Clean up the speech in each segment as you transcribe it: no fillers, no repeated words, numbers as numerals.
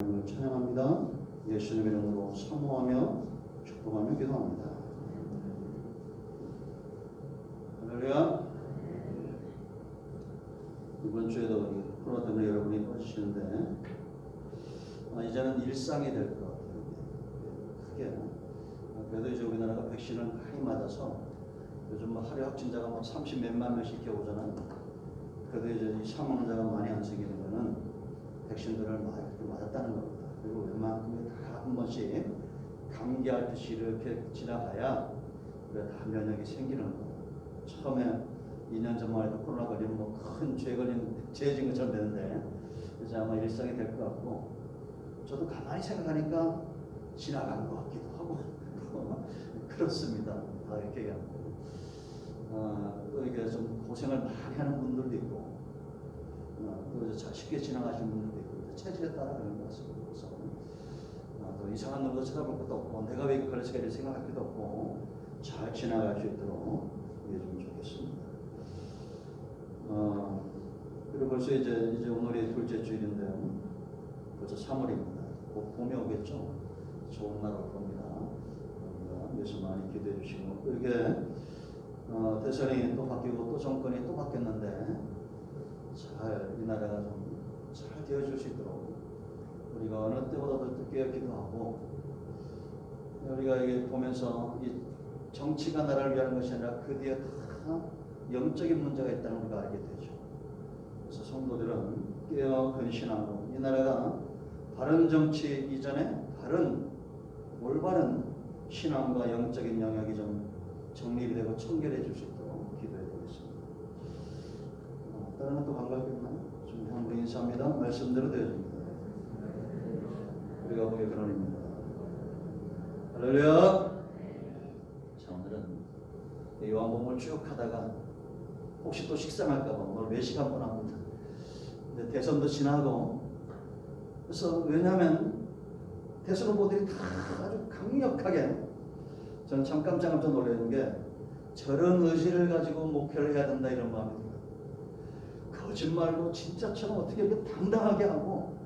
하나님을 찬양합니다. 예수님의 이름으로 사모하며 축복하며 기도합니다. 할렐루야. 이번 주에도 코로나 때문에 여러분이 빠지시는데 이제는 일상이 될 것 같아요. 크게. 그래도 이제 우리나라가 백신을 많이 맞아서 요즘 하루 확진자가 30몇만 명씩 겨우잖아요. 그래도 이제 이 사망자가 많이 안 생기는 거는 백신들을 많이 맞았다는 겁니다. 그리고 웬만큼 다 한 번씩 감기할 듯이 이렇게 지나가야 다 면역이 생기는 거예요. 처음에 2년 전만 해도 코로나 걸리면 큰 죄 진 것처럼 되는데 이제 아마 일상이 될 것 같고, 저도 가만히 생각하니까 지나간 것 같기도 하고 그렇습니다. 다 이렇게 얘기합니다. 또 이게 좀 고생을 많이 하는 분들도 있고, 또 쉽게 지나가시는 분들도 있고, 체질에 따라 그런 것 같습니다. 그래서 또 이상한 놈도 쳐다볼 것도 없고, 내가 왜 걸려서 이렇게 생각할 필요도 없고, 잘 지나갈 수 있도록 해주면 좋겠습니다. 그리고 벌써 이제 오늘이 둘째 주일인데요. 벌써 3월입니다. 곧 봄이 오겠죠. 좋은 날 올 겁니다. 그래서 많이 기대해 주시고, 또 이렇게 대선이 또 바뀌고 또 정권이 또 바뀌었는데 이 나라가 좀 잘 되어줄 수 있도록 우리가 어느 때보다도 깨어 기도하고, 우리가 이게 보면서 이 정치가 나라를 위하는 것이 아니라 그 뒤에 다 영적인 문제가 있다는 우리가 알게 되죠. 그래서 성도들은 깨어 근신하고, 이 나라가 바른 정치 이전에 바른 올바른 신앙과 영적인 영역이 좀 정립이 되고 청결해 줄 수 있도록 기도해 보겠습니다. 다른 것도 반가울 게 있나요? 좀 한번 인사합니다. 말씀대로 되어집니다. 우리가 보기에 그런입니다. 할렐루야. 자, 오늘은 요한복음을 쭉 하다가 혹시 또 식상할까봐 오늘 외식 한번 합니다. 근데 대선도 지나고, 그래서 왜냐하면 대선 후보들이 다 아주 강력하게, 저는 참 깜짝 놀라는 게 저런 의지를 가지고 목표를 해야 된다 이런 마음이 들어요. 거짓말로 진짜처럼 어떻게 이렇게 당당하게 하고,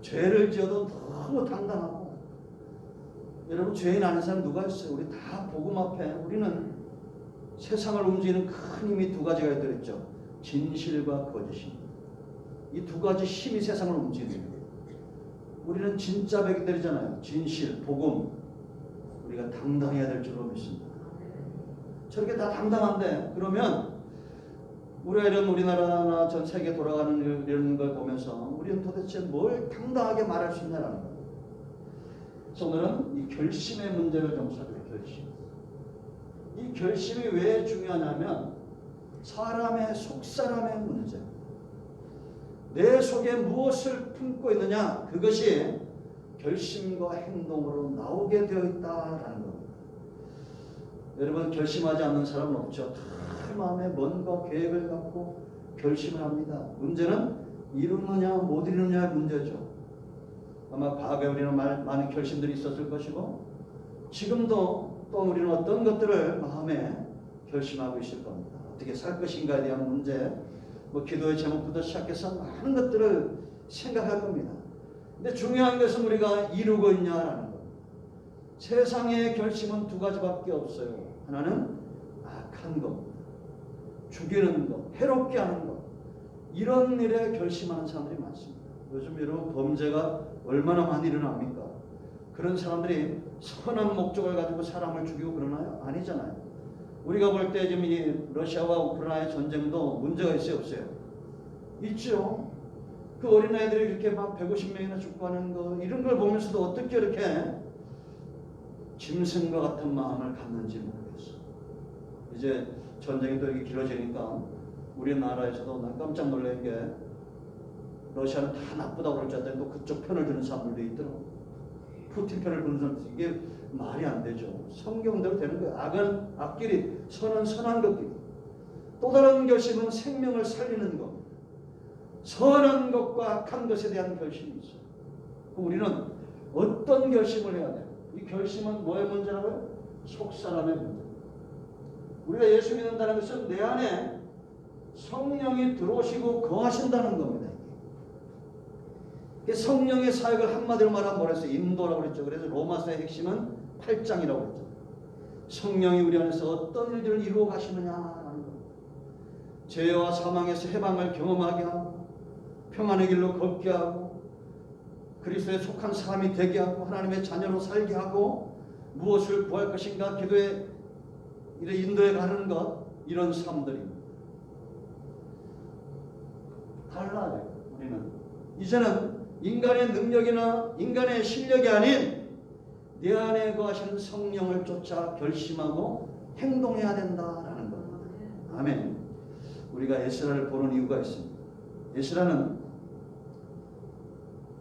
죄를 지어도 너무 당당하고. 여러분, 죄인 아닌 사람 누가 있어요? 우리 다 복음 앞에 우리는 세상을 움직이는 큰 힘이 두 가지가 들어있죠. 진실과 거짓입니다. 이 두 가지 힘이 세상을 움직이는 거예요. 우리는 진짜 백이들이잖아요. 진실, 복음. 우리가 당당해야 될 줄로 믿습니다. 저렇게 다 당당한데, 그러면 우리가 이런 우리나라나 전 세계 돌아가는 이런 걸 보면서 우리는 도대체 뭘 당당하게 말할 수 있냐라는 거예요. 그래서 오늘은 이 결심의 문제를 좀 살펴요. 결심. 이 결심이 왜 중요하냐면 사람의 속사람의 문제. 내 속에 무엇을 품고 있느냐, 그것이 결심과 행동으로 나오게 되어 있다라는 겁니다. 여러분, 결심하지 않는 사람은 없죠. 다 마음에 뭔가 계획을 갖고 결심을 합니다. 문제는 이루느냐 못 이루느냐의 문제죠. 아마 과거에 우리는 많은 결심들이 있었을 것이고, 지금도 또 우리는 어떤 것들을 마음에 결심하고 있을 겁니다. 어떻게 살 것인가에 대한 문제, 기도의 제목부터 시작해서 많은 것들을 생각할 겁니다. 근데 중요한 것은 우리가 이루고 있냐라는 겁니다. 세상의 결심은 두 가지밖에 없어요. 하나는 악한 것, 죽이는 것, 해롭게 하는 것, 이런 일에 결심하는 사람들이 많습니다. 요즘 여러분, 범죄가 얼마나 많이 일어납니까? 그런 사람들이 선한 목적을 가지고 사람을 죽이고 그러나요? 아니잖아요. 우리가 볼 때 지금 이 러시아와 우크라이나의 전쟁도 문제가 있어요, 없어요? 있죠. 그 어린아이들이 이렇게 막 150명이나 죽고 하는 거, 이런 걸 보면서도 어떻게 이렇게 짐승과 같은 마음을 갖는지 모르겠어. 이제 전쟁이 또 이렇게 길어지니까 우리나라에서도 난 깜짝 놀란 게, 러시아는 다 나쁘다고 그럴 줄 알았더니 또 그쪽 편을 드는 사람들도 있더라고. 푸틴 편을 드는 사람들, 이게 말이 안 되죠. 성경대로 되는 거예요. 악은 악끼리, 선은 선한 것끼리. 또 다른 결심은 생명을 살리는 것. 선한 것과 악한 것에 대한 결심이 있어요. 그럼 우리는 어떤 결심을 해야 돼요? 이 결심은 뭐의 문제라고요? 속사람의 문제. 우리가 예수 믿는다는 것은 내 안에 성령이 들어오시고 거하신다는 겁니다. 성령의 사역을 한마디로 말하면 뭐라 했어요? 인도라고 그랬죠. 그래서 로마서의 핵심은 8장이라고 그랬죠. 성령이 우리 안에서 어떤 일들을 이루어 가시느냐라는 것. 죄와 사망에서 해방을 경험하게 하고 평안의 길로 걷게 하고 그리스도에 속한 사람이 되게 하고 하나님의 자녀로 살게 하고 무엇을 구할 것인가 기도에 인도에 가는 것, 이런 삶들입니다. 달라요. 우리는 이제는 인간의 능력이나 인간의 실력이 아닌 내 안에 거하시는 성령을 쫓아 결심하고 행동해야 된다라는 것. 아멘. 우리가 에스라를 보는 이유가 있습니다. 에스라는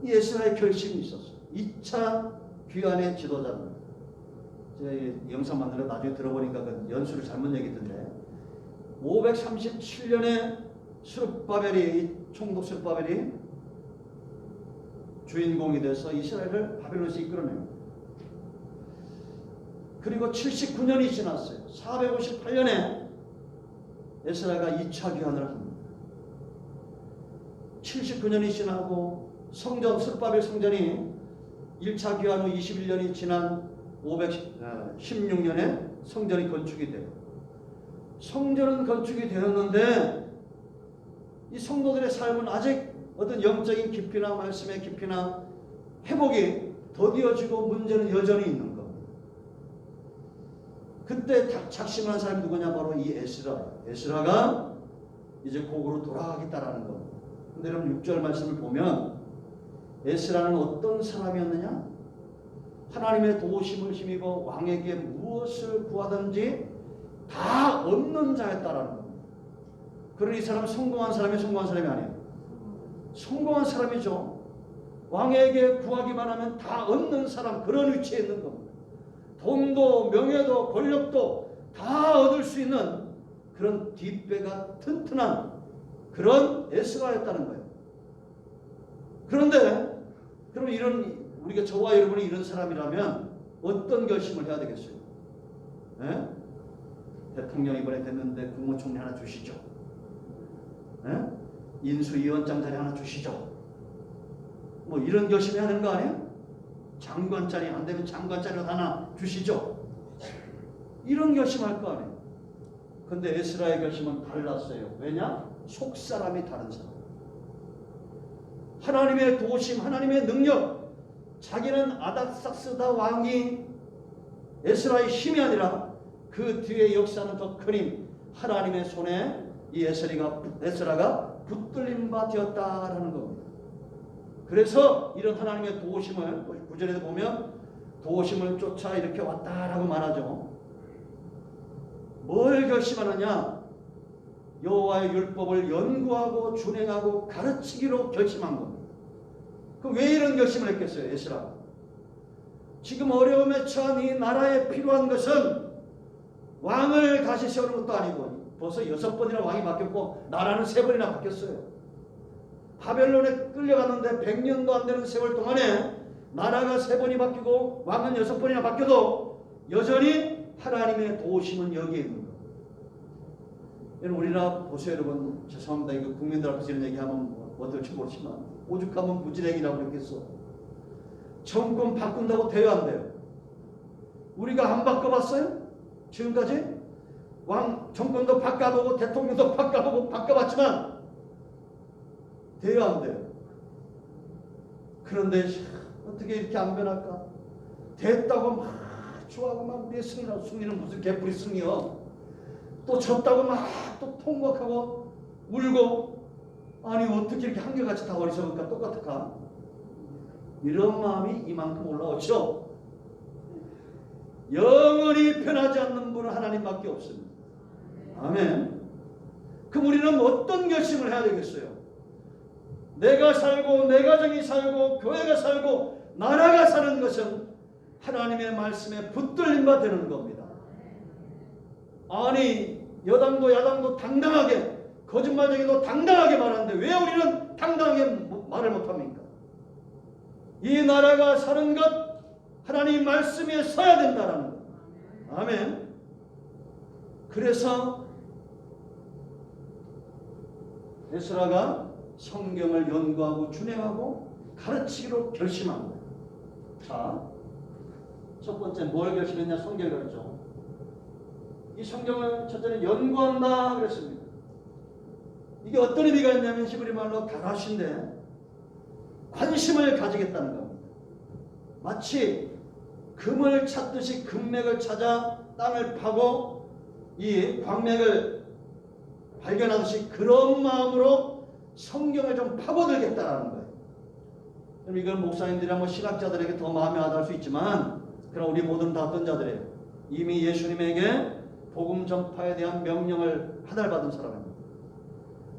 이 에스라의 결심이 있었어요. 2차 귀환의 지도자입니다. 제가 이 영상 만들어 나중에 들어보니까 그 연수를 잘못 얘기했던데 537년에 스룹바벨이 총독 스룹바벨이 주인공이 돼서 이스라엘을 바벨론에서 이끌어내요. 그리고 79년이 지났어요. 458년에 에스라가 2차 귀환을 합니다. 79년이 지나고 성전 스룹바벨 성전이 1차 귀환 후 21년이 지난 516년에 성전이 건축이 돼요. 성전은 건축이 되었는데 이 성도들의 삶은 아직 어떤 영적인 깊이나 말씀의 깊이나 회복이 더디어지고 문제는 여전히 있는 겁니다. 그때 작심한 사람이 누구냐? 바로 이 에스라가 이제 곡으로 돌아가겠다라는 겁니다. 근데 여러분 6절 말씀을 보면 에스라는 어떤 사람이었느냐? 하나님의 도우심을 힘입어 왕에게 무엇을 구하든지 다 얻는 자였다라는 겁니다. 그러니 이 사람은 성공한 사람이 아니에요. 성공한 사람이죠. 왕에게 구하기만 하면 다 얻는 사람, 그런 위치에 있는 겁니다. 돈도 명예도 권력도 다 얻을 수 있는 그런 뒷배가 튼튼한 그런 에스라였다는 거예요. 그런데 그럼 우리가 저와 여러분이 이런 사람이라면 어떤 결심을 해야 되겠어요? 네? 대통령 이번에 됐는데 국무총리 하나 주시죠. 네? 인수위원장 자리 하나 주시죠. 뭐 이런 결심해야 하는 거 아니에요? 장관 자리 안 되면 장관 자리 하나 주시죠. 이런 결심할 거 아니에요? 근데 에스라의 결심은 달랐어요. 왜냐? 속사람이 다른 사람. 하나님의 도우심, 하나님의 능력, 자기는 아닥삭스다 왕이 에스라의 힘이 아니라 그 뒤에 역사는 더 큰 힘, 하나님의 손에 이 에스라가 붙들림 바 되었다라는 겁니다. 그래서 이런 하나님의 도우심을 9절에 보면 도우심을 쫓아 이렇게 왔다라고 말하죠. 뭘 결심하느냐? 여호와의 율법을 연구하고 준행하고 가르치기로 결심한 겁니다. 그럼 왜 이런 결심을 했겠어요? 에스라 지금 어려움에 처한 이 나라에 필요한 것은 왕을 다시 세우는 것도 아니고 벌써 6번이나 왕이 바뀌었고 나라는 3번이나 바뀌었어요. 바벨론에 끌려갔는데 100년도 안 되는 세월 동안에 나라가 3번이 바뀌고 왕은 6번이나 바뀌어도 여전히 하나님의 도우심은 여기에 있는 거예요. 여러분 우리나라 보세요. 여러분 죄송합니다. 이거 국민들 앞에서 이런 얘기하면 어떨지 모르지만 오죽하면 무지랭이라고 그랬겠어. 정권 바꾼다고 돼요 안 돼요? 우리가 안 바꿔봤어요? 지금까지? 왕 정권도 바꿔보고 대통령도 바꿔보고 바꿔봤지만 돼요 안 돼요? 그런데 어떻게 이렇게 안 변할까? 됐다고 막 좋아하고 막 우리의 승리는 무슨 개뿔이 승리요? 또 졌다고 막 또 통곡하고 울고 아니 어떻게 이렇게 한결같이 다 어리석을까? 똑같을까? 이런 마음이 이만큼 올라오죠. 영원히 변하지 않는 분은 하나님밖에 없습니다. 아멘. 그럼 우리는 어떤 결심을 해야 되겠어요? 내가 살고 내 가정이 살고 교회가 살고 나라가 사는 것은 하나님의 말씀에 붙들림 바 되는 겁니다. 아니 여당도 야당도 당당하게 거짓말쟁이도 당당하게 말하는데 왜 우리는 당당하게 말을 못합니까? 이 나라가 사는 것 하나님 말씀에 서야 된다는 것. 아멘. 그래서 에스라가 성경을 연구하고 준행하고 가르치기로 결심한 거예요. 자, 첫 번째 뭘 결심했냐? 성경을 가르쳐. 이 성경을 첫째는 연구한다 그랬습니다. 이게 어떤 의미가 있냐면 히브리 말로 다라신데 관심을 가지겠다는 겁니다. 마치 금을 찾듯이 금맥을 찾아 땅을 파고 이 광맥을 발견하듯이 그런 마음으로 성경을 좀 파고들겠다는 거예요. 그럼 이건 목사님들이나 신학자들에게 더 마음에 와닿을 수 있지만, 그럼 우리 모두는 다 어떤 자들이에요? 이미 예수님에게 복음 전파에 대한 명령을 하달받은 사람입니다.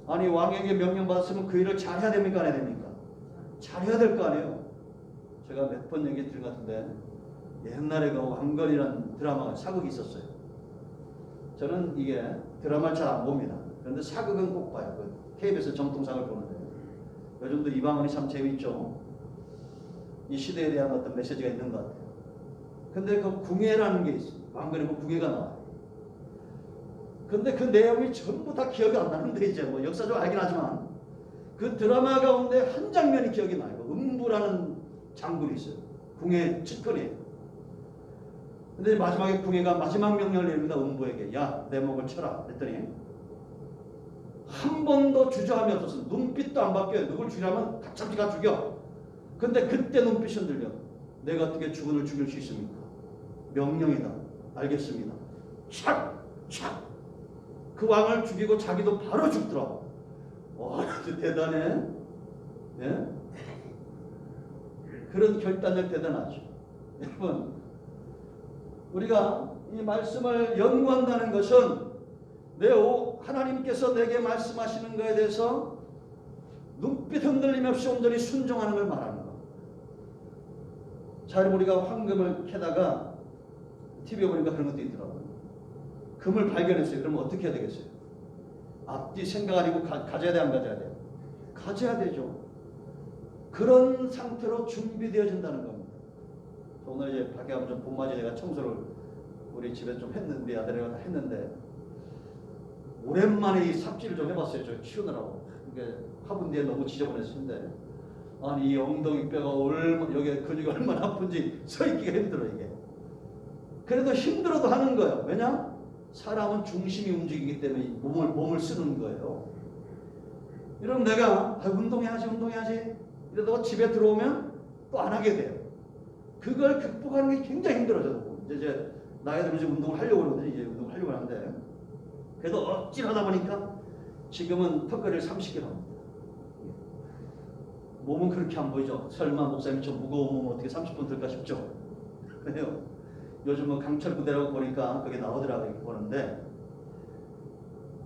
아니, 왕에게 명령 받았으면 그 일을 잘해야 됩니까? 안 해야 됩니까? 잘해야 될 거 아니에요. 제가 몇 번 얘기 드린 것 같은데, 옛날에 그 왕건이라는 드라마가 사극이 있었어요. 저는 이게 드라마를 잘 안 봅니다. 그런데 사극은 꼭 봐요. 그 KBS 정통상을 보는데 요즘도 이방원이 참 재밌죠. 이 시대에 대한 어떤 메시지가 있는 것 같아요. 근데 그 궁예라는 게 있어요. 왕건이 그 궁예가 나와요. 근데 그 내용이 전부 다 기억이 안 나는데, 이제 뭐 역사적으로 알긴 하지만 그 드라마 가운데 한 장면이 기억이 나요. 음부라는 장군이 있어요. 궁예 측근이에요. 근데 마지막에 궁예가 마지막 명령을 내립니다. 음부에게. 야, 내 목을 쳐라. 그랬더니 한 번도 주저함이 없어서 눈빛도 안 바뀌어요. 누굴 죽이라면 가참지가 죽여. 근데 그때 눈빛이 흔들려. 내가 어떻게 주군을 죽일 수 있습니까? 명령이다. 알겠습니다. 착! 착! 그 왕을 죽이고 자기도 바로 죽더라. 와, 대단해. 예? 그런 결단력 대단하죠. 여러분, 우리가 이 말씀을 연구한다는 것은 하나님께서 내게 말씀하시는 것에 대해서 눈빛 흔들림 없이 온전히 순종하는 걸 말하는 겁니다. 자, 우리가 황금을 캐다가 TV에 보니까 그런 것도 있더라고요. 금을 발견했어요. 그러면 어떻게 해야 되겠어요? 앞뒤 생각 아니고 가져야 돼, 안 가져야 돼요? 가져야 되죠. 그런 상태로 준비되어진다는 겁니다. 오늘 이제 밖에 가면 좀 봄맞이 내가 청소를 우리 집에 좀 했는데, 아들이랑 다 했는데, 오랜만에 이 삽질을 좀 해봤어요. 저 키우느라고. 이게 화분 뒤에 너무 지저분했는데, 아니 이 엉덩이 뼈가 여기 근육이 얼마나 아픈지 서 있기가 힘들어 이게. 그래도 힘들어도 하는 거예요. 왜냐? 사람은 중심이 움직이기 때문에 몸을 쓰는 거예요. 이러면 내가 운동해야지 이러다가 집에 들어오면 또 안 하게 돼요. 그걸 극복하는 게 굉장히 힘들어져요. 이제 나이 들면 이제 운동을 하려고 그러거든요. 이제 운동을 하려고 하는데, 그래도 억지로 하다 보니까 지금은 턱걸이를 30kg 합니다. 몸은 그렇게 안 보이죠. 설마 목사님이 좀 무거운 몸 어떻게 30분 들까 싶죠. 그래요. 요즘은 강철 부대라고 보니까 그게 나오더라고요. 보는데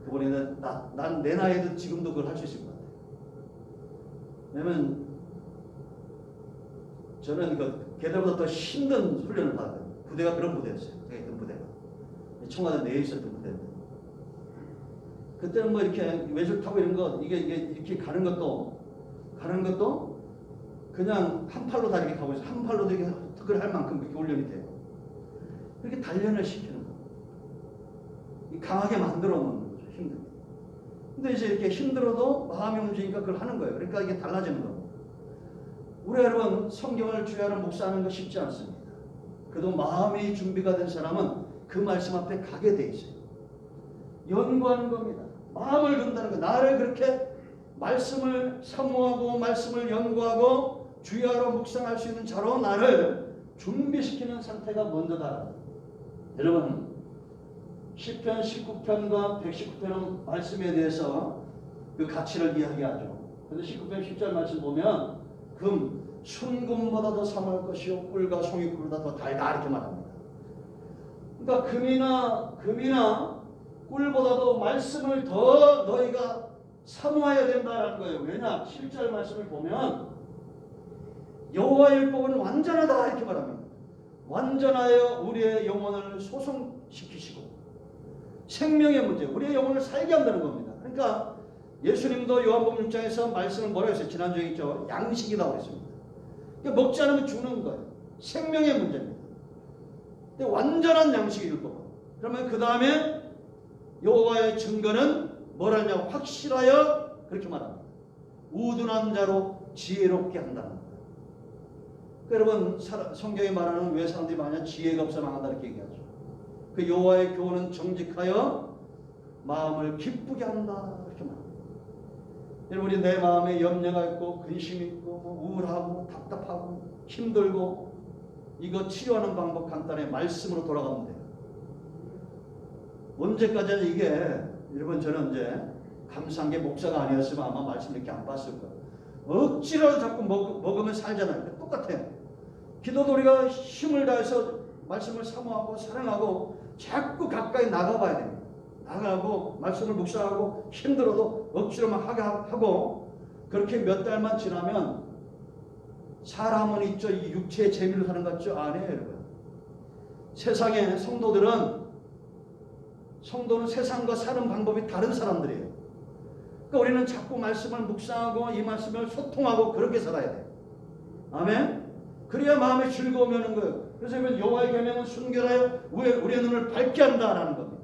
그분이 난 내 나이에도 지금도 그걸 할 수 있을 것 같아요. 왜냐면 저는 그 걔들보다 더 힘든 훈련을 받았거든요. 부대가 그런 부대였어요. 제가 있던 부대가 청와대 내에 있었던 부대인데, 그때는 뭐 이렇게 외줄 타고 이런 거 이게 이렇게 가는 것도 그냥 한 팔로 다 이렇게 가고 있어요. 한 팔로도 이렇게 그걸 할 만큼 그렇게 훈련이 돼요. 그렇게 단련을 시키는 거예요. 강하게 만들어 놓는 거죠. 힘들게. 근데 이제 이렇게 힘들어도 마음이 움직이니까 그걸 하는 거예요. 그러니까 이게 달라지는 겁니다. 우리 여러분, 성경을 주야로 묵상하는 거 쉽지 않습니다. 그래도 마음이 준비가 된 사람은 그 말씀 앞에 가게 돼 있어요. 연구하는 겁니다. 마음을 든다는 거. 나를 그렇게 말씀을 사모하고 말씀을 연구하고 주야로 묵상할 수 있는 자로 나를 준비시키는 상태가 먼저다. 여러분, 시편 19편과 119편은 말씀에 대해서 그 가치를 이야기하죠. 그런데 19편 10절 말씀 보면 금, 순금보다 더 사모할 것이요 꿀과 송이꿀보다 더 달다 이렇게 말합니다. 그러니까 금이나 꿀보다도 말씀을 더 너희가 사모해야 된다는 거예요. 왜냐? 7절 말씀을 보면 여호와의 율법은 완전하다 이렇게 말합니다. 완전하여 우리의 영혼을 소성시키시고 생명의 문제, 우리의 영혼을 살게 한다는 겁니다. 그러니까 예수님도 요한복음 6장에서 말씀을 뭐라고 했어요? 지난주에 있죠. 양식이라고 했습니다. 그러니까 먹지 않으면 죽는 거예요. 생명의 문제입니다. 근데 완전한 양식이 율법. 그러면 그 다음에 여호와의 증거는 뭐라냐? 확실하여 그렇게 말합니다. 우둔한 자로 지혜롭게 한다는 거예요. 여러분 성경에 말하는 왜 사람들이 많이 지혜가 없어 망한다 이렇게 얘기하죠. 그 여호와의 교훈은 정직하여 마음을 기쁘게 한다 이렇게 말합니다. 여러분 우리 내 마음에 염려가 있고 근심이 있고 우울하고 답답하고 힘들고 이거 치료하는 방법 간단해. 말씀으로 돌아가면 돼요. 언제까지는 이게 여러분 저는 이제 감사한 게 목사가 아니었으면 아마 말씀 이렇게 안 봤을 거예요. 억지로 자꾸 먹으면 살잖아요. 똑같아요. 기도도 우리가 힘을 다해서 말씀을 사모하고 사랑하고 자꾸 가까이 나가봐야 됩니다. 나가고 말씀을 묵상하고 힘들어도 억지로 막 하게 하고 그렇게 몇 달만 지나면 사람은 있죠. 이 육체의 재미를 사는 것 같죠? 아니에요 여러분. 세상에 성도는 세상과 사는 방법이 다른 사람들이에요. 그러니까 우리는 자꾸 말씀을 묵상하고 이 말씀을 소통하고 그렇게 살아야 돼요. 아멘? 그래야 마음에 즐거움이 오는 거예요. 그래서 여호와의 계명은 순결하여 우리의 눈을 밝게 한다라는 겁니다.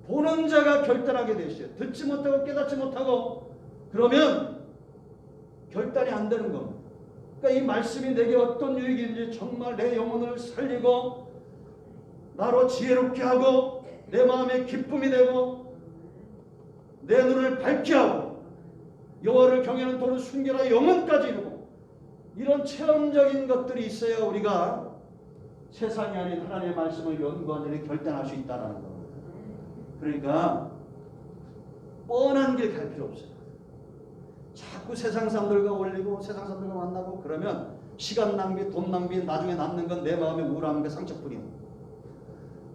보는 자가 결단하게 되어 있어요. 듣지 못하고 깨닫지 못하고 그러면 결단이 안 되는 겁니다. 그러니까 이 말씀이 내게 어떤 유익인지 정말 내 영혼을 살리고 나로 지혜롭게 하고 내 마음에 기쁨이 되고 내 눈을 밝게 하고 여호와를 경외하는 도를 순결하여 영혼까지 이루고 이런 체험적인 것들이 있어야 우리가 세상이 아닌 하나님의 말씀을 연구하는 일에 결단할 수 있다는 겁니다. 그러니까 뻔한 길 갈 필요 없어요. 자꾸 세상 사람들과 어울리고 세상 사람들과 만나고 그러면 시간 낭비, 돈 낭비, 나중에 남는 건 내 마음의 우울함과 상처뿐이에요.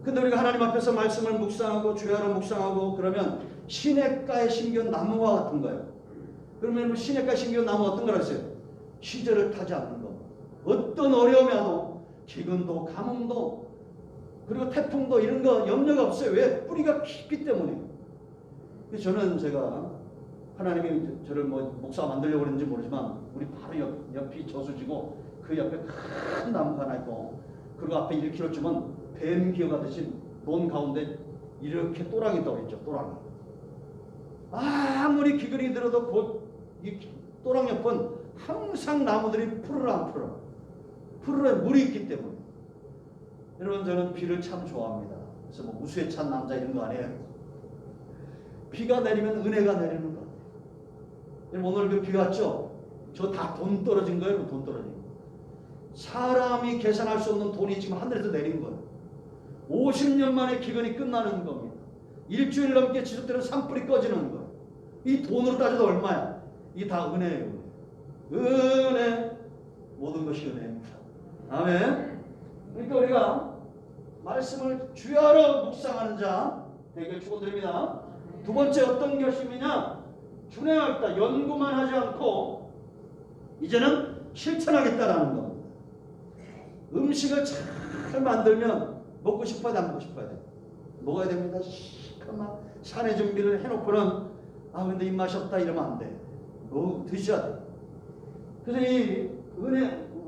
근데 우리가 하나님 앞에서 말씀을 묵상하고 주야로 묵상하고 그러면 시냇가에 심겨온 나무와 같은 거예요. 그러면 시냇가에 심겨온 나무 어떤 거라 했어요? 시절을 타지 않는 것. 어떤 어려움이 와도 기근도 가뭄도 그리고 태풍도 이런 거 염려가 없어요. 왜? 뿌리가 깊기 때문에. 그래서 저는 제가 하나님이 저를 목사 만들려고 그랬는지 모르지만 우리 바로 옆이 저수지고 그 옆에 큰 나무가 하나 있고 그리고 앞에 1km쯤은 뱀 기어가듯이 논 가운데 이렇게 또랑이 떠있죠. 또랑이. 아무리 기근이 들어도 이 또랑 옆은 항상 나무들이 푸르르 푸르르 물이 있기 때문에. 여러분 저는 비를 참 좋아합니다. 그래서 우수에 찬 남자 이런 거 아니에요. 비가 내리면 은혜가 내리는 거. 여러분 오늘 그 비 왔죠? 저 다 돈 떨어진 거예요. 돈 떨어진 거. 사람이 계산할 수 없는 돈이 지금 하늘에서 내린 거예요. 50년 만에 기근이 끝나는 겁니다. 일주일 넘게 지속되는 산불이 꺼지는 거예요. 이 돈으로 따져도 얼마야? 이게 다 은혜예요. 은혜. 모든 것이 은혜입니다. 아멘. 그러니까 우리가 말씀을 주야로 묵상하는 자 되길 축원드립니다. 두 번째 어떤 결심이냐? 준행하겠다. 연구만 하지 않고 이제는 실천하겠다라는 겁니다. 음식을 잘 만들면 먹고 싶어야 돼, 안 먹고 싶어야 돼? 먹어야 됩니다. 시커먼 산의 준비를 해놓고는 근데 입맛이 없다 이러면 안 돼. 드셔야 돼. 그래서 이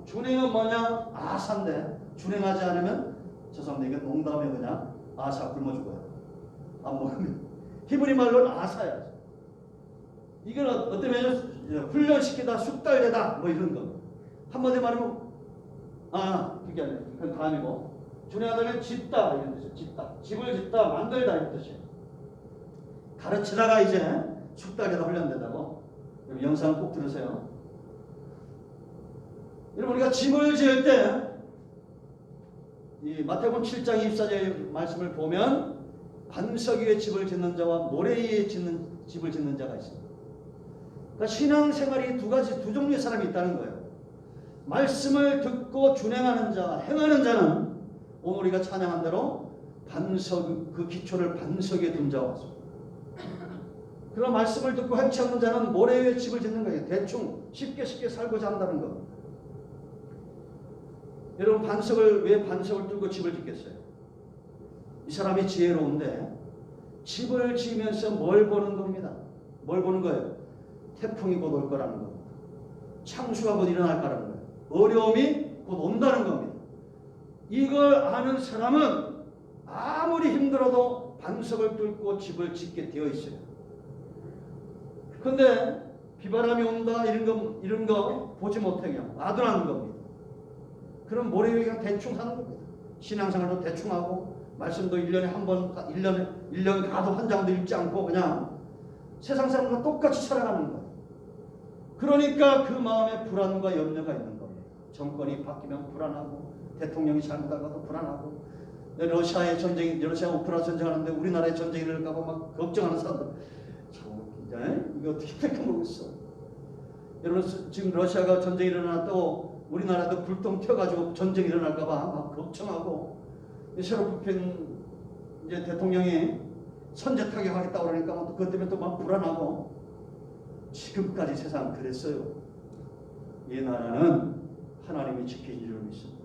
준행은 뭐냐? 아사인데 준행하지 않으면 저 사람들에게 농담에 그냥 아사 굶어 죽어요. 안 먹으면. 히브리 말로는 아사야. 이건 어떤 면에서 훈련시키다, 숙달되다 뭐 이런 거. 한마디 말하면 그게 아니에요. 그건 다음이고 준행하다는 짓다 이런 뜻이에요. 짓다. 집을 짓다, 만들다 이런 뜻이에요. 가르치다가 이제 숙달되다 훈련된다고. 영상을 꼭 들으세요. 여러분 우리가 집을 지을 때 이 마태복음 7장 24절의 말씀을 보면 반석 위에 집을 짓는 자와 모래 위에 집을 짓는 자가 있습니다. 그러니까 신앙생활이 두 종류의 사람이 있다는 거예요. 말씀을 듣고 준행하는 자, 행하는 자는 오늘 우리가 찬양한 대로 그 기초를 반석 위에 둔 자와 같습니다. 그런 말씀을 듣고 행치 않는 자는 모래 위에 집을 짓는 거예요. 대충 쉽게 살고자 한다는 겁니다. 여러분 왜 반석을 뚫고 집을 짓겠어요? 이 사람이 지혜로운데 집을 지으면서 뭘 보는 겁니다. 뭘 보는 거예요? 태풍이 곧 올 거라는 겁니다. 창수가 곧 일어날 거라는 거예요. 어려움이 곧 온다는 겁니다. 이걸 아는 사람은 아무리 힘들어도 반석을 뚫고 집을 짓게 되어 있어요. 그런데 비바람이 온다 이런 거 보지 못해 그냥 놔두는 겁니다. 그럼 모래 위에 그냥 대충 사는 겁니다. 신앙생활도 대충 하고 말씀도 1년에 한 번, 1년 가도 한 장도 읽지 않고 그냥 세상 사람과 똑같이 살아가는 거예요. 그러니까 그 마음에 불안과 염려가 있는 겁니다. 정권이 바뀌면 불안하고 대통령이 잘못하고도 불안하고 러시아의 전쟁, 러시아 우크라이나 전쟁하는데 우리나라의 전쟁이 일어날까봐 막 걱정하는 사람들 참 웃긴다. 이거 어떻게 될까 모르겠어. 여러분 지금 러시아가 전쟁이 일어났다고 우리나라도 불똥 튀어가지고 전쟁이 일어날까봐 막 걱정하고 셰르푸킨 이제 대통령이 선제 타격하겠다고 그러니까 또 그것 때문에 또 막 불안하고 지금까지 세상 그랬어요. 이 나라는 하나님이 지키신 줄 믿습니다.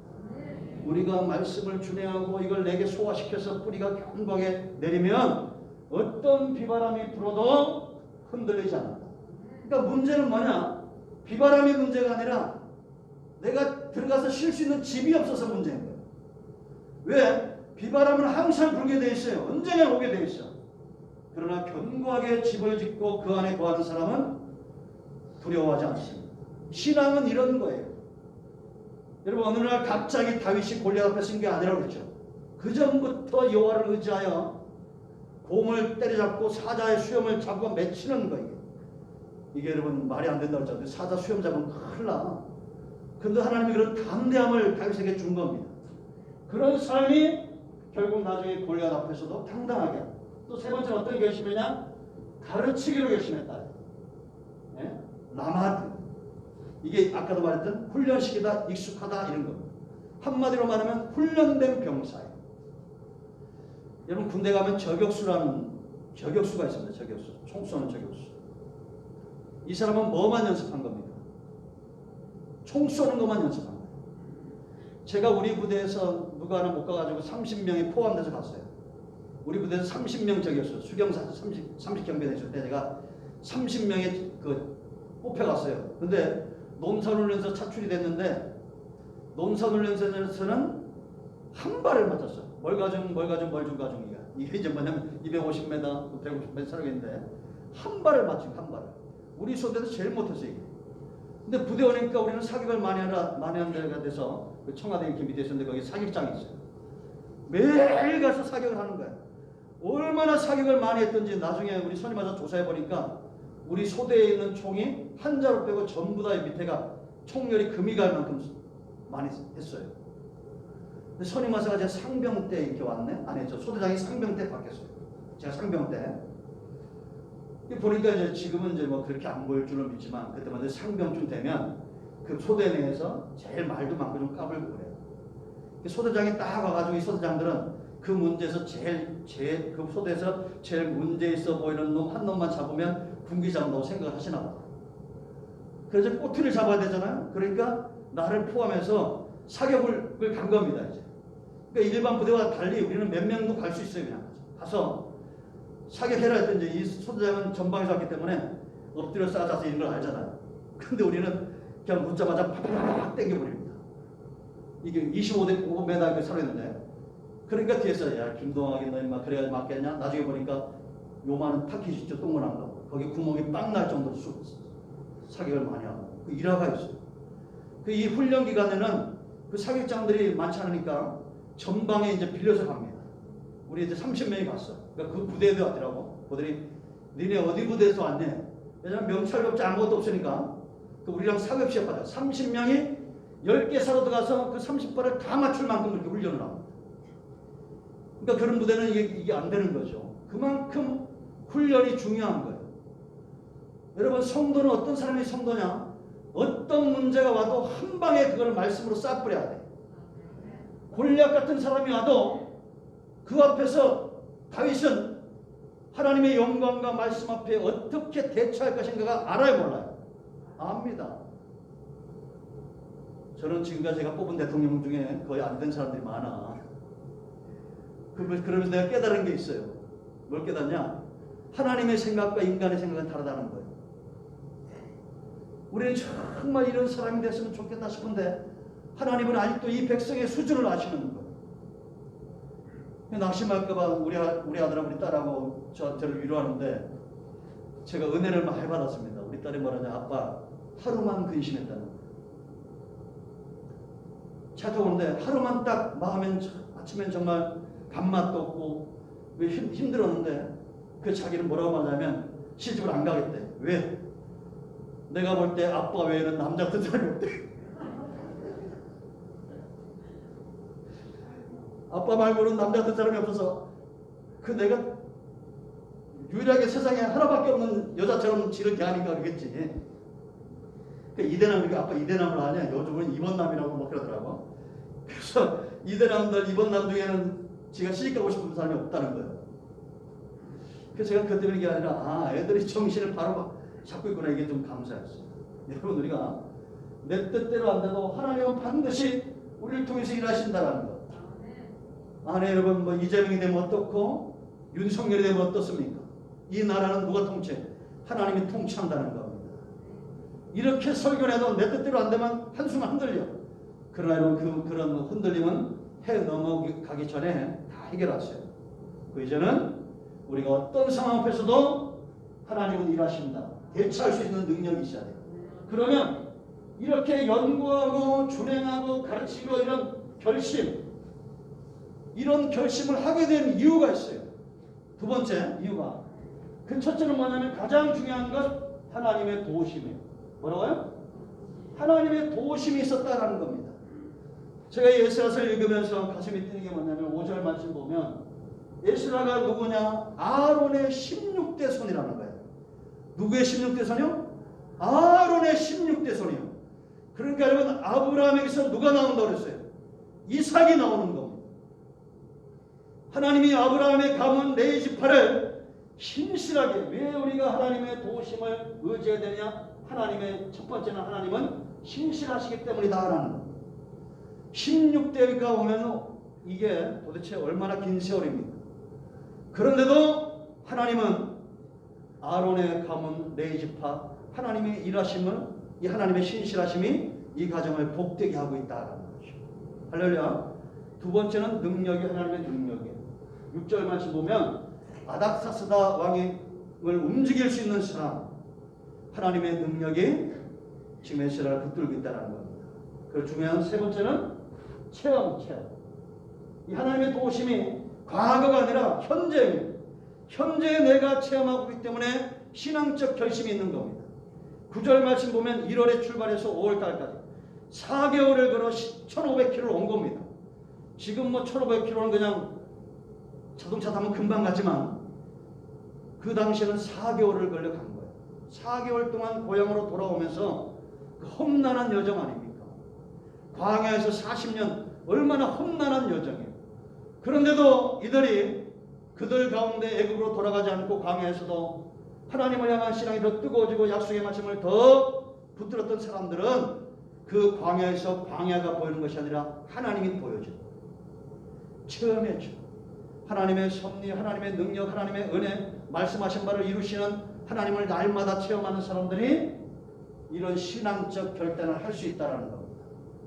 우리가 말씀을 준행하고 이걸 내게 소화시켜서 뿌리가 견고하게 내리면 어떤 비바람이 불어도 흔들리지 않는다. 그러니까 문제는 뭐냐? 비바람이 문제가 아니라 내가 들어가서 쉴 수 있는 집이 없어서 문제인 거예요. 왜? 비바람은 항상 불게 돼 있어요. 언제나 오게 돼 있어. 그러나 견고하게 집을 짓고 그 안에 거하는 사람은 두려워하지 않습니다. 신앙은 이런 거예요. 여러분 어느 날 갑자기 다윗이 골리앗 앞에 쓴 게 아니라고 그랬죠. 그 전부터 여호와를 의지하여 곰을 때려잡고 사자의 수염을 잡고 맺히는 거예요. 이게 여러분 말이 안 된다고 했잖아요. 사자 수염 잡으면 큰일 나. 그런데 하나님이 그런 담대함을 다윗에게 준 겁니다. 그런 삶이 결국 나중에 골리앗 앞에서도 당당하게. 또 세 번째는 어떤 결심이냐? 가르치기로 결심했다. 네? 라마드. 이게 아까도 말했던 훈련식이다, 익숙하다 이런 겁니다. 한마디로 말하면 훈련된 병사예요. 여러분 군대 가면 저격수라는 저격수가 있습니다. 저격수. 총 쏘는 저격수. 이 사람은 뭐만 연습한 겁니까? 총 쏘는 것만 연습한 거예요. 제가 우리 부대에서 누가 하나 못 가가지고 30명이 포함돼서 갔어요. 우리 부대에서 30명 저격수, 수경사 30경비대 있을 때 제가 30명이 뽑혀갔어요. 근데 논산훈련소 차출이 됐는데 논산훈련소에서는 한 발을 맞았어요. 멀가중 멀중가중이가 이게 이제 뭐냐면 250m, 150m 사력인데 한 발을 맞춘 한 발을. 우리 소대에서 제일 못했어요. 이게. 근데 부대 오니까 우리는 사격을 많이 하는 데가 돼서 그 청와대 이렇게 밑에 있었는데 거기 사격장이 있어요. 매일 가서 사격을 하는 거예요. 얼마나 사격을 많이 했던지 나중에 우리 선임하자 조사해 보니까 우리 소대에 있는 총이 한 자루 빼고 전부 다 밑에가 총열이 금이 갈 만큼 많이 했어요. 근데 선임하사가 제가 상병 때 이렇게 왔네? 아니죠. 소대장이 상병 때 바뀌었어요. 제가 상병 때. 보니까 이제 지금은 이제 뭐 그렇게 안 보일 줄은 믿지만 그때만 이제 상병쯤 되면 그 소대 내에서 제일 말도 많고 좀 까불고 그래요. 소대장이 딱 와가지고 이 소대장들은 그 문제에서 그 소대에서 제일 문제 있어 보이는 놈 한 놈만 잡으면 군기 잡는다고 생각을 하시나 봐. 그래서 꼬투리를 잡아야 되잖아요. 그러니까 나를 포함해서 사격을 간 겁니다. 이제. 그러니까 일반 부대와 달리 우리는 몇 명도 갈 수 있어요. 그냥 가서 사격해라 했더니 이 소대장은 전방에서 왔기 때문에 엎드려 쌓아서 이런 걸 알잖아요. 근데 우리는 그냥 묻자마자 팍팍 땡겨버립니다. 이게 25m 이렇게 살아있는데 그러니까 뒤에서 야 김동학이 너 인마 그래야 맞겠냐? 나중에 보니까 요만한 타켓 있죠. 동그란 거. 거기 구멍이 빵 날 정도로 사격을 많이 하고 그 일화가 있어요. 이 훈련 기간에는 그 사격장들이 많지 않으니까 전방에 이제 빌려서 갑니다. 우리 이제 30명이 갔어. 그러니까 그 부대에도 왔더라고. 그들이 니네 어디 부대에서 왔네? 왜냐면 명찰도 없지 아무것도 없으니까 우리랑 사격 시합하자. 30명이 10개 사로 들어가서 그 30발을 다 맞출 만큼 그렇게 훈련을 합니다. 그러니까 그런 부대는 이게 안 되는 거죠. 그만큼 훈련이 중요한 거예요. 여러분 성도는 어떤 사람이 성도냐? 어떤 문제가 와도 한 방에 그걸 말씀으로 싹뿌려야 돼. 골리앗 같은 사람이 와도 그 앞에서 다윗은 하나님의 영광과 말씀 앞에 어떻게 대처할 것인가가 알아요 몰라요? 압니다. 저는 지금까지 제가 뽑은 대통령 중에 거의 안 된 사람들이 많아. 그러면서 내가 깨달은 게 있어요. 뭘 깨닫냐? 하나님의 생각과 인간의 생각은 다르다는 거예요. 우리는 정말 이런 사람이 됐으면 좋겠다 싶은데 하나님은 아직도 이 백성의 수준을 아시는 거예요. 낙심할까봐 우리 아들하고 우리 딸하고 저를 위로하는데 제가 은혜를 많이 받았습니다. 우리 딸이 뭐라냐, 아빠 하루만 근심했다는 거예요. 차 타고 오는데 하루만 딱 마음엔 아침엔 정말 밥맛도 없고 힘들었는데 그 자기는 뭐라고 말하냐면 시집을 안 가겠대. 왜? 내가 볼 때 아빠 외에는 남자 같은 사람이 없대. 아빠 말고는 남자 같은 사람이 없어서 그 내가 유일하게 세상에 하나밖에 없는 여자처럼 지를 대하니까 그러겠지. 그 이대남이니까 아빠 이대남을 아냐? 요즘은 이번남이라고 뭐 그러더라고. 그래서 이대남들 이번남 중에는 지가 시집가고 싶은 사람이 없다는 거예요. 그래서 제가 그때 그런 게 아니라 애들이 정신을 바로 잡고 있구나, 이게 좀 감사했어요. 여러분, 우리가 내 뜻대로 안 돼도 하나님은 반드시 우리를 통해서 일하신다는 거. 아내 여러분, 뭐 이재명이 되면 어떻고 윤석열이 되면 어떻습니까? 이 나라는 누가 통치해? 하나님이 통치한다는 겁니다. 이렇게 설교해도 내 뜻대로 안 되면 한숨 흔들려. 그러나 여러분, 그런 흔들림은 해 넘어가기 전에 다 해결하세요. 그 이제는 우리가 어떤 상황 앞에서도 하나님은 일하신다. 대처할 수 있는 능력이 있어야 돼요. 그러면 이렇게 연구하고 준행하고 가르치고 이런 결심을 하게 된 이유가 있어요. 두 번째 이유가, 그 첫째는 뭐냐면 가장 중요한 것, 하나님의 도우심이에요. 뭐라고요? 하나님의 도우심이 있었다라는 겁니다. 제가 에스라서를 읽으면서 가슴이 뛰는 게 뭐냐면 5절 말씀 보면 에스라가 누구냐? 아론의 16대 손이라는 거예요. 누구의 16대 손이요? 아론의 16대 손이요. 그러니까 여러분, 아브라함에게서 누가 나온다고 그랬어요? 이삭이 나오는 겁니다. 하나님이 아브라함의 가문 레이지파를 신실하게, 왜 우리가 하나님의 도우심을 의지해야 되냐? 하나님의 첫 번째는 하나님은 신실하시기 때문이다라는 겁니다. 16대가 오면 이게 도대체 얼마나 긴 세월입니까? 그런데도 하나님은 아론의 가문 레이지파, 하나님의 일하심을, 이 하나님의 신실하심이 이 가정을 복되게 하고 있다라는 것이죠. 할렐루야. 두 번째는 능력이, 하나님의 능력이에요. 6절 말씀 보면 아닥사스다 왕을 움직일 수 있는 사람, 하나님의 능력이 지금 에스라를 붙들고 있다는 겁니다. 그 중요한 세 번째는 체험. 이 하나님의 도우심이 과거가 아니라 현재입니다. 현재에 내가 체험하고 있기 때문에 신앙적 결심이 있는 겁니다. 9절 말씀 보면 1월에 출발해서 5월달까지 4개월을 걸어 1500km를 온 겁니다. 지금 뭐 1500km는 그냥 자동차 타면 금방 가지만 그 당시에는 4개월을 걸려 간 거예요. 4개월 동안 고향으로 돌아오면서 그 험난한 여정 아닙니까? 광야에서 40년, 얼마나 험난한 여정이에요. 그런데도 이들이 그들 가운데 애굽으로 돌아가지 않고 광야에서도 하나님을 향한 신앙이 더 뜨거워지고 약속의 말씀을 더 붙들었던 사람들은 그 광야에서 광야가 보이는 것이 아니라 하나님이 보여져요. 체험했죠. 하나님의 섭리, 하나님의 능력, 하나님의 은혜, 말씀하신 바를 이루시는 하나님을 날마다 체험하는 사람들이 이런 신앙적 결단을 할 수 있다는 겁니다.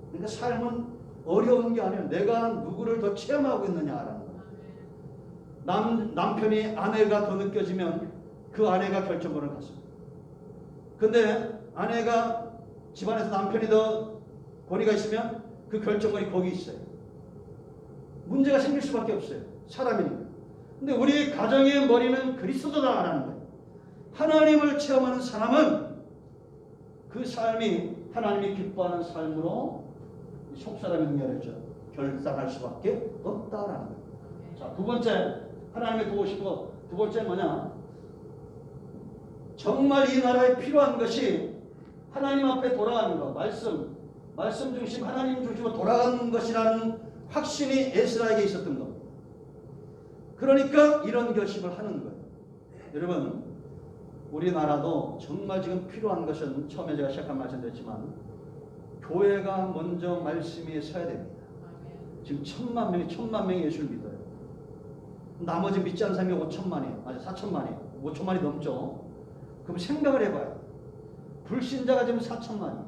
그러니까 삶은 어려운 게 아니에요. 내가 누구를 더 체험하고 있느냐라는 거예요. 남편이 아내가 더 느껴지면 그 아내가 결정권을 갖습니다. 근데 아내가 집안에서 남편이 더 권위가 있으면 그 결정권이 거기 있어요. 문제가 생길 수밖에 없어요. 사람이니까. 근데 우리 가정의 머리는 그리스도다라는 거예요. 하나님을 체험하는 사람은 그 삶이 하나님이 기뻐하는 삶으로 속사람의 능력을 결단할 수밖에 없다라는 거예요. 자, 두 번째, 하나님의 도우시고, 두 번째 뭐냐? 정말 이 나라에 필요한 것이 하나님 앞에 돌아가는 것, 말씀 중심, 하나님 중심으로 돌아가는 것이라는 확신이 에스라에게 있었던 겁니다. 그러니까 이런 결심을 하는 거예요. 여러분, 우리나라도 정말 지금 필요한 것은 처음에 제가 시작한 말씀드렸지만 교회가 먼저 말씀에 서야 됩니다. 지금 1000만 명이 예수를 믿어요. 나머지 믿지 않는 사람이 5천만이에요. 아니 4천만이에요. 5천만이 넘죠. 그럼 생각을 해봐요. 불신자가 지금 4천만이에요.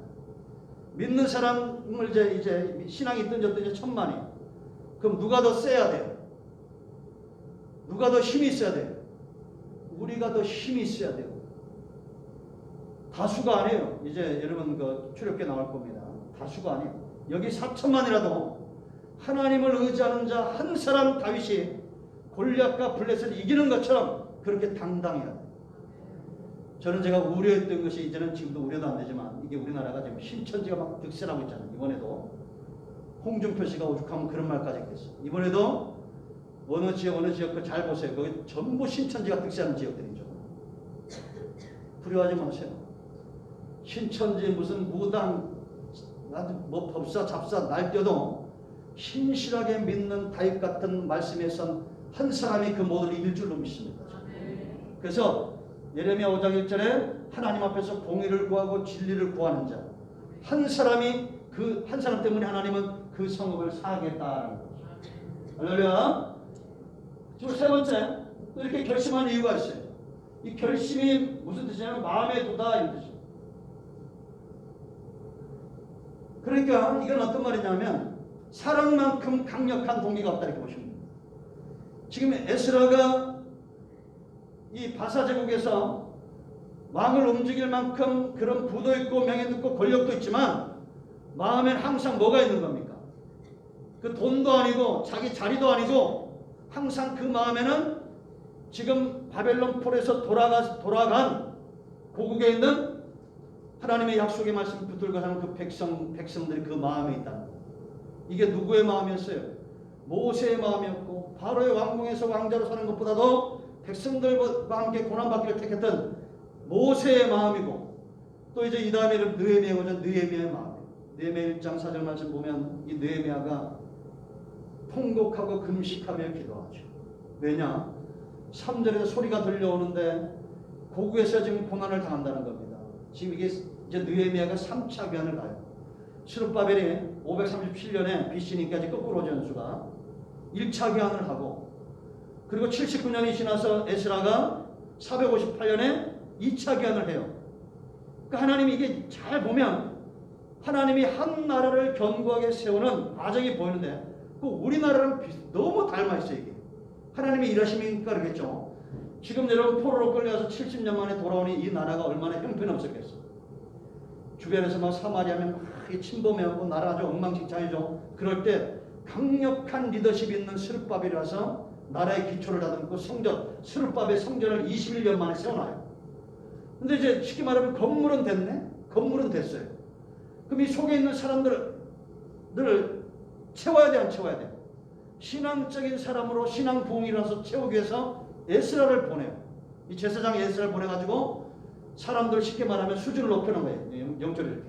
믿는 사람을 이제 신앙이 있든 저든 이제 1000만이에요. 그럼 누가 더 세야 돼요? 누가 더 힘이 있어야 돼요? 우리가 더 힘이 있어야 돼요. 다수가 아니에요. 이제 여러분 그 출애굽기에 나올 겁니다. 다수가 아니에요. 여기 4천만이라도 하나님을 의지하는 자 한 사람 다윗이 골리앗과 블레셋을 이기는 것처럼 그렇게 당당해야 돼요. 저는 제가 우려했던 것이 이제는 지금도 우려도 안 되지만 이게 우리나라가 지금 신천지가 막 득세하고 있잖아요. 이번에도 홍준표 씨가 오죽하면 그런 말까지 했겠어. 이번에도 어느 지역 그 잘 보세요. 거기 전부 신천지가 득세하는 지역들이죠. 두려워하지 마세요. 신천지 무슨 무당 뭐 법사 잡사 날뛰어도 신실하게 믿는 다윗 같은 말씀에 선 한 사람이 그 모두를 이길 줄로 믿습니다. 그래서 예레미야 5장 1절에 하나님 앞에서 공의를 구하고 진리를 구하는 자 한 사람이 그 한 사람 때문에 하나님은 그 성읍을 사하겠다는 거죠. 할렐루야. 지금 세 번째, 또 이렇게 결심하는 이유가 있어요. 이 결심이 무슨 뜻이냐면 마음에 두다 이 뜻이에요. 그러니까 이건 어떤 말이냐면 사랑만큼 강력한 동기가 없다 이렇게 보시면 됩니다. 지금 에스라가 이 바사 제국에서 왕을 움직일 만큼 그런 부도 있고 명예도 있고 권력도 있지만 마음엔 항상 뭐가 있는 겁니까? 그 돈도 아니고 자기 자리도 아니고 항상 그 마음에는 지금 바벨론 폴에서 돌아간 고국에 있는 하나님의 약속의 말씀 붙들고 사는 그 백성들이 그 마음에 있다는 거예요. 이게 누구의 마음이었어요? 모세의 마음이었고 바로의 왕궁에서 왕자로 사는 것보다도 백성들과 함께 고난받기를 택했던 모세의 마음이고 또 이제 이 다음에 느헤미야가 오죠. 느헤미야의 마음이에요. 느헤미야 1장 4절 말씀 보면 이 느헤미야가 통곡하고 금식하며 기도하죠. 왜냐? 3절에서 소리가 들려오는데 고국에서 지금 고난을 당한다는 겁니다. 지금 이게 이제 느헤미야가 3차 귀환을 가요. 스룹바벨이 537년에 BC니까 거꾸로 전수가 1차 귀환을 하고 그리고 79년이 지나서 에스라가 458년에 2차 귀환을 해요. 그러니까 하나님이 이게 잘 보면 하나님이 한 나라를 견고하게 세우는 과정이 보이는데 그 우리나라랑 너무 닮아 있어요. 이게 하나님의 일하심이니까 그러겠죠. 지금 여러분 포로로 끌려와서 70년 만에 돌아오니 이 나라가 얼마나 형편없었겠어. 주변에서 막 사마리아면 막 침범해오고 나라 아주 엉망진창이죠. 그럴 때 강력한 리더십이 있는 스룹바벨이 와서 나라의 기초를 다듬고 스룹바벨 성전을 21년 만에 세워놔요. 근데 이제 쉽게 말하면 건물은 됐네? 건물은 됐어요. 그럼 이 속에 있는 사람들을 채워야 돼, 안 채워야 돼? 신앙적인 사람으로 신앙 부흥이라서 채우기 위해서 에스라를 보내요. 이 제사장 에스라를 보내가지고 사람들 쉽게 말하면 수준을 높이는 거예요. 영적으로 이렇게.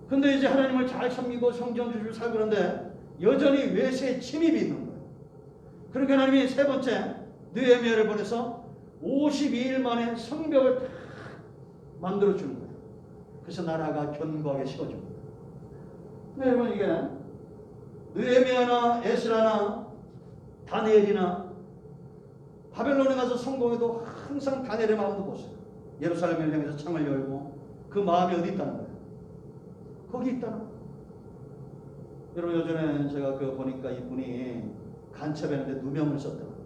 근데 이제 하나님을 잘 섬기고 성전 주주를 살고 그러는데 여전히 외세의 침입이 있는 거예요. 그러니까 하나님이 세 번째 느헤미야를 보내서 52일 만에 성벽을 다 만들어주는 거예요. 그래서 나라가 견고하게 세워집니다. 네, 여러분 이게 느헤미야나 에스라나 다니엘이나 바벨론에 가서 성공해도 항상 다니엘의 마음도 보세요. 예루살렘을 향해서 창을 열고 그 마음이 어디 있다는 거예요? 거기 있다는 거예요. 여러분 요전에 제가 그 보니까 이분이 간첩했는데 누명을 썼더라고요.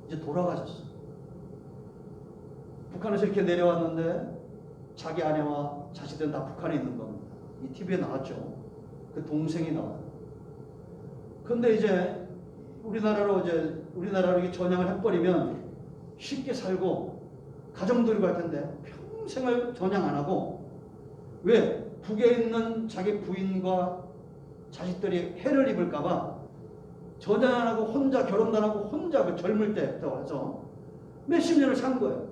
이제 돌아가셨어요. 북한에서 이렇게 내려왔는데 자기 아내와 자식들은 다 북한에 있는 겁니다. 이 TV에 나왔죠. 그 동생이 나와요. 근데 이제 우리나라로 이렇게 전향을 해버리면 쉽게 살고 가정도 이루고 할 텐데 평생을 전향 안 하고 왜? 북에 있는 자기 부인과 자식들이 해를 입을까봐 전향 안 하고 혼자 결혼도 안 하고 혼자 그 젊을 때부터 해서 몇십 년을 산 거예요.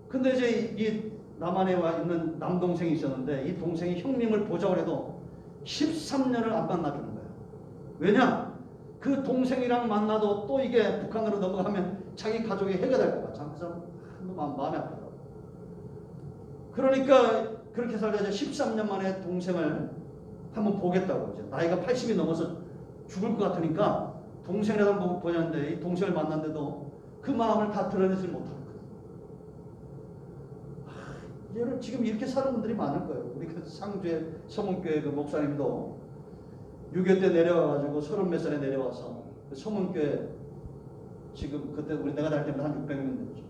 근데 이제 이 남한에 와 있는 남동생이 있었는데 이 동생이 형님을 보자고 해도 13년을 안 만나주는 거예요. 왜냐? 그 동생이랑 만나도 또 이게 북한으로 넘어가면 자기 가족이 해가 될 것 같아. 그래서 마음이 아프더라고. 그러니까 그렇게 살다 이제 13년 만에 동생을 한번 보겠다고. 이제 나이가 80이 넘어서 죽을 것 같으니까 동생이라도 한번 보냐는데 이 동생을 만났는데도 그 마음을 다 드러내지 못하는 거예요. 여러분 지금 이렇게 사는 분들이 많을 거예요. 우리 그 상주의 서문교회 그 목사님도 6.25 때 내려와가지고 30몇 살에 내려와서 그 서문교회 지금 그때 내가 다닐 때보다 한 600명 됐죠.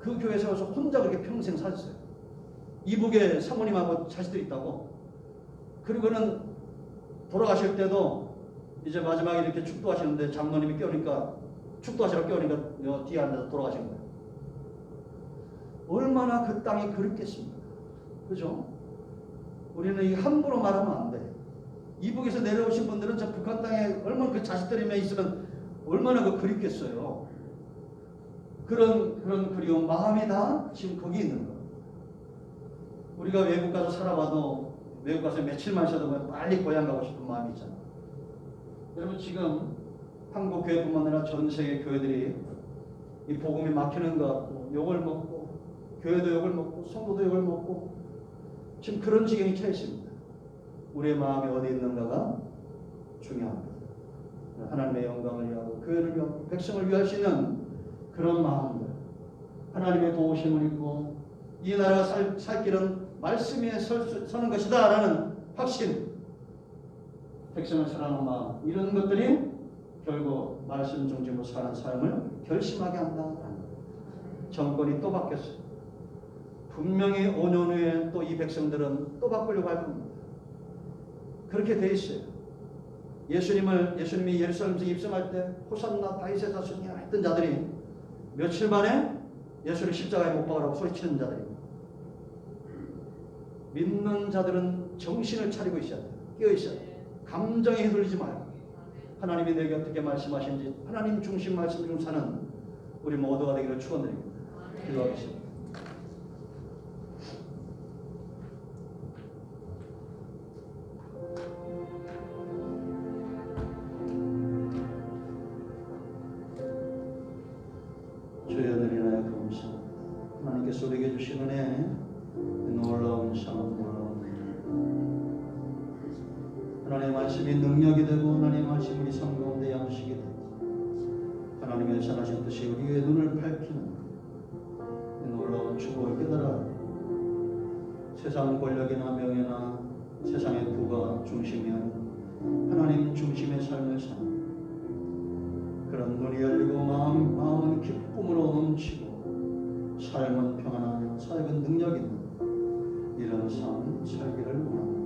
그 교회 세워서 혼자 그렇게 평생 살았어요. 이북에 사모님하고 자식들이 있다고. 그리고는 돌아가실 때도 이제 마지막에 이렇게 축도하시는데 장로님이 껴오니까 축도하시라고 껴오니까 뒤에 앉아서 돌아가신 거예요. 얼마나 그 땅이 그립겠습니까? 그죠? 우리는 이 함부로 말하면 안 돼. 이북에서 내려오신 분들은 저 북한 땅에 얼마나 그 자식들이면 있으면 얼마나 그 그립겠어요. 그런 그리움 마음이 다 지금 거기 있는 거예요. 우리가 외국 가서 살아봐도 외국 가서 며칠만 쉬어도 빨리 고향 가고 싶은 마음이 있잖아요. 여러분 지금 한국 교회뿐만 아니라 전 세계 교회들이 이 복음이 막히는 것 같고 욕을 먹고 교회도 욕을 먹고 성도도 욕을 먹고 지금 그런 지경이 처해 있습니다. 우리의 마음이 어디 있는가가 중요합니다. 하나님의 영광을 위하고 교회를 위하고 백성을 위할 수 있는 그런 마음들, 하나님의 도우심을 입고 이 나라가 살 길은 말씀 위에 서는 것이다 라는 확신, 백성을 사랑하는 마음, 이런 것들이 결국 말씀 중심으로 사는 삶을 결심하게 한다는 거예요. 정권이 또 바뀌었어요. 분명히 5년 후에 또 이 백성들은 또 바꾸려고 할 겁니다. 그렇게 돼 있어요. 예수님이 예루살렘에서 입성할 때 호산나 다윗의 자손이야 했던 자들이 며칠 만에 예수를 십자가에 못 박으라고 소리치는 자들입니다. 믿는 자들은 정신을 차리고 있어야 돼요. 깨어 있어야 돼요. 감정에 휘둘리지 말고 하나님이 내게 어떻게 말씀하신지 하나님 중심 말씀 중 사는 우리 모두가 되기를 축원드립니다. 기도하겠습니다. 주의 은혜나 감사, 하나님께서 우리에게 주신 은혜, 놀라운 참 놀라운 하나님의 말씀이 능력이 되고 하나님의 말씀이 우리 삶 가운데 양식이 되고 하나님의 선하신 뜻이 우리의 눈을 밝히는 놀라운 축복을 깨달아 세상 권력이나 명예나 세상의 부가 중심이 아닌 하나님 중심의 삶을 사는 그런 눈이 열리고 마음은 기쁨으로 넘치고 삶은 평안하며 사역은 능력 있는 이런 삶 살기를 원합니다.